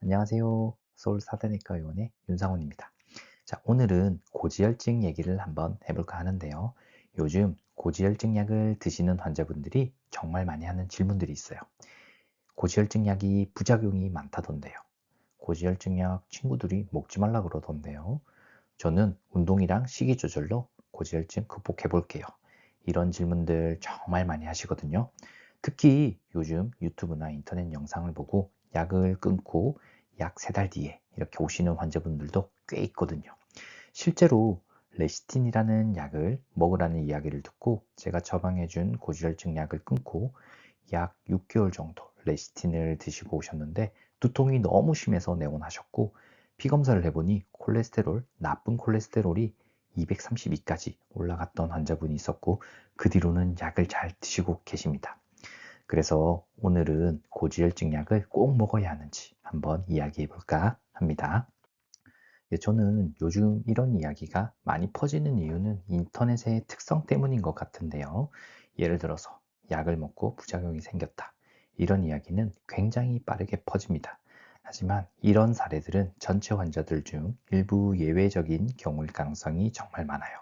안녕하세요. 서울 사대내과 의원의 윤상훈입니다. 자, 오늘은 고지혈증 얘기를 한번 해볼까 하는데요. 요즘 고지혈증 약을 드시는 환자분들이 정말 많이 하는 질문들이 있어요. 고지혈증 약이 부작용이 많다던데요. 고지혈증 약 친구들이 먹지 말라 그러던데요. 저는 운동이랑 식이 조절로 고지혈증 극복해 볼게요. 이런 질문들 정말 많이 하시거든요. 특히 요즘 유튜브나 인터넷 영상을 보고 약을 끊고 약 3달 뒤에 이렇게 오시는 환자분들도 꽤 있거든요. 실제로 레시틴이라는 약을 먹으라는 이야기를 듣고 제가 처방해준 고지혈증 약을 끊고 약 6개월 정도 레시틴을 드시고 오셨는데 두통이 너무 심해서 내원하셨고 피검사를 해보니 나쁜 콜레스테롤이 232까지 올라갔던 환자분이 있었고 그 뒤로는 약을 잘 드시고 계십니다. 그래서 오늘은 고지혈증 약을 꼭 먹어야 하는지 한번 이야기해 볼까 합니다. 저는 요즘 이런 이야기가 많이 퍼지는 이유는 인터넷의 특성 때문인 것 같은데요. 예를 들어서 약을 먹고 부작용이 생겼다. 이런 이야기는 굉장히 빠르게 퍼집니다. 하지만 이런 사례들은 전체 환자들 중 일부 예외적인 경우일 가능성이 정말 많아요.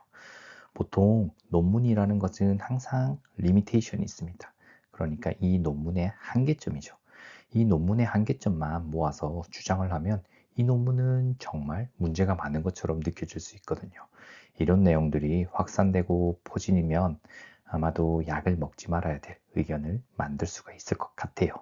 보통 논문이라는 것은 항상 리미테이션이 있습니다. 그러니까 이 논문의 한계점이죠. 이 논문의 한계점만 모아서 주장을 하면 이 논문은 정말 문제가 많은 것처럼 느껴질 수 있거든요. 이런 내용들이 확산되고 포진이면 아마도 약을 먹지 말아야 될 의견을 만들 수가 있을 것 같아요.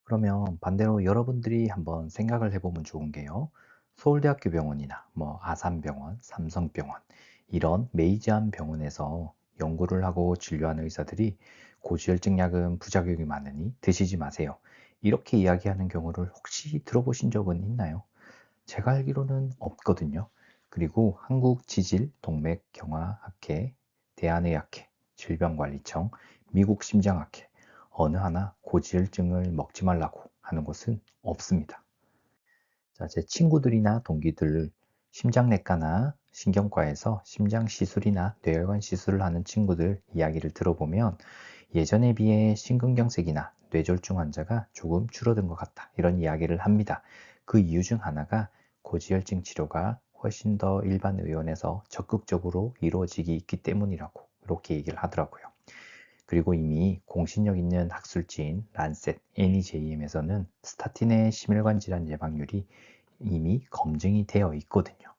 그러면 반대로 여러분들이 한번 생각을 해보면 좋은 게요. 서울대학교 병원이나 아산병원, 삼성병원 이런 메이저한 병원에서 연구를 하고 진료하는 의사들이 고지혈증 약은 부작용이 많으니 드시지 마세요. 이렇게 이야기하는 경우를 혹시 들어보신 적은 있나요? 제가 알기로는 없거든요. 그리고 한국지질동맥경화학회, 대한의학회, 질병관리청, 미국 심장학회 어느 하나 고지혈증을 먹지 말라고 하는 곳은 없습니다. 자, 제 친구들이나 동기들 심장내과나 신경과에서 심장 시술이나 뇌혈관 시술을 하는 친구들 이야기를 들어보면 예전에 비해 심근경색이나 뇌졸중 환자가 조금 줄어든 것 같다. 이런 이야기를 합니다. 그 이유 중 하나가 고지혈증 치료가 훨씬 더 일반 의원에서 적극적으로 이루어지기 있기 때문이라고 이렇게 얘기를 하더라고요. 그리고 이미 공신력 있는 학술지인 란셋 NEJM에서는 스타틴의 심혈관 질환 예방률이 이미 검증이 되어 있거든요.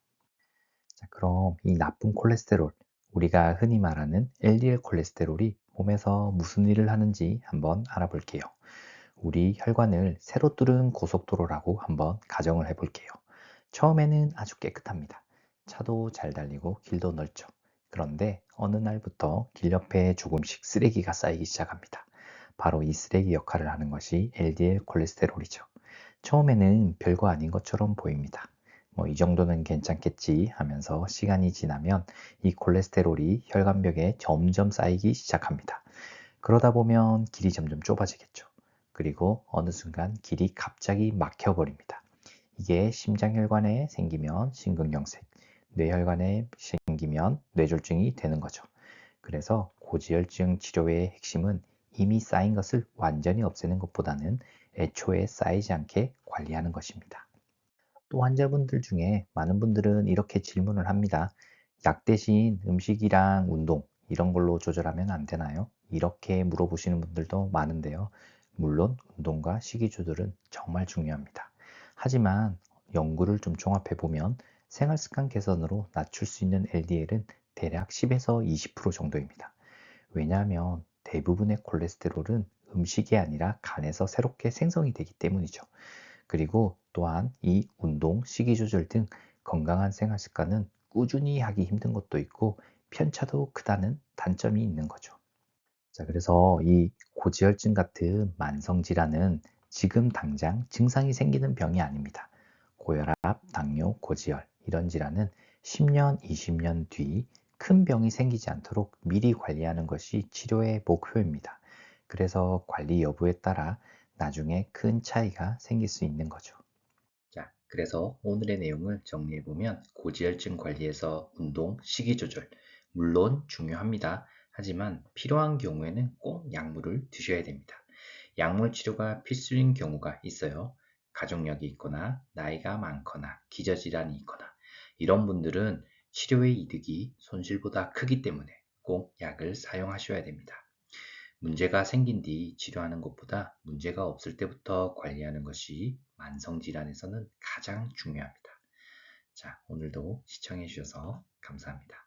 자, 그럼 이 나쁜 콜레스테롤, 우리가 흔히 말하는 LDL 콜레스테롤이 몸에서 무슨 일을 하는지 한번 알아볼게요. 우리 혈관을 새로 뚫은 고속도로라고 한번 가정을 해볼게요. 처음에는 아주 깨끗합니다. 차도 잘 달리고 길도 넓죠. 그런데 어느 날부터 길 옆에 조금씩 쓰레기가 쌓이기 시작합니다. 바로 이 쓰레기 역할을 하는 것이 LDL 콜레스테롤이죠. 처음에는 별거 아닌 것처럼 보입니다. 이 정도는 괜찮겠지 하면서 시간이 지나면 이 콜레스테롤이 혈관벽에 점점 쌓이기 시작합니다. 그러다 보면 길이 점점 좁아지겠죠. 그리고 어느 순간 길이 갑자기 막혀버립니다. 이게 심장혈관에 생기면 심근경색, 뇌혈관에 생기면 뇌졸중이 되는 거죠. 그래서 고지혈증 치료의 핵심은 이미 쌓인 것을 완전히 없애는 것보다는 애초에 쌓이지 않게 관리하는 것입니다. 또 환자분들 중에 많은 분들은 이렇게 질문을 합니다. 약 대신 음식이랑 운동 이런 걸로 조절하면 안 되나요? 이렇게 물어보시는 분들도 많은데요. 물론 운동과 식이 조절은 정말 중요합니다. 하지만 연구를 좀 종합해 보면 생활 습관 개선으로 낮출 수 있는 LDL은 대략 10에서 20% 정도입니다. 왜냐하면 대부분의 콜레스테롤은 음식이 아니라 간에서 새롭게 생성이 되기 때문이죠. 그리고 또한 이 운동, 식이 조절 등 건강한 생활 습관은 꾸준히 하기 힘든 것도 있고 편차도 크다는 단점이 있는 거죠. 자, 그래서 이 고지혈증 같은 만성 질환은 지금 당장 증상이 생기는 병이 아닙니다. 고혈압, 당뇨, 고지혈 이런 질환은 10년, 20년 뒤 큰 병이 생기지 않도록 미리 관리하는 것이 치료의 목표입니다. 그래서 관리 여부에 따라 나중에 큰 차이가 생길 수 있는 거죠. 자, 그래서 오늘의 내용을 정리해보면 고지혈증 관리에서 운동, 식이 조절, 물론 중요합니다. 하지만 필요한 경우에는 꼭 약물을 드셔야 됩니다. 약물 치료가 필수인 경우가 있어요. 가족력이 있거나 나이가 많거나 기저질환이 있거나 이런 분들은 치료의 이득이 손실보다 크기 때문에 꼭 약을 사용하셔야 됩니다. 문제가 생긴 뒤 치료하는 것보다 문제가 없을 때부터 관리하는 것이 만성질환에서는 가장 중요합니다. 자, 오늘도 시청해 주셔서 감사합니다.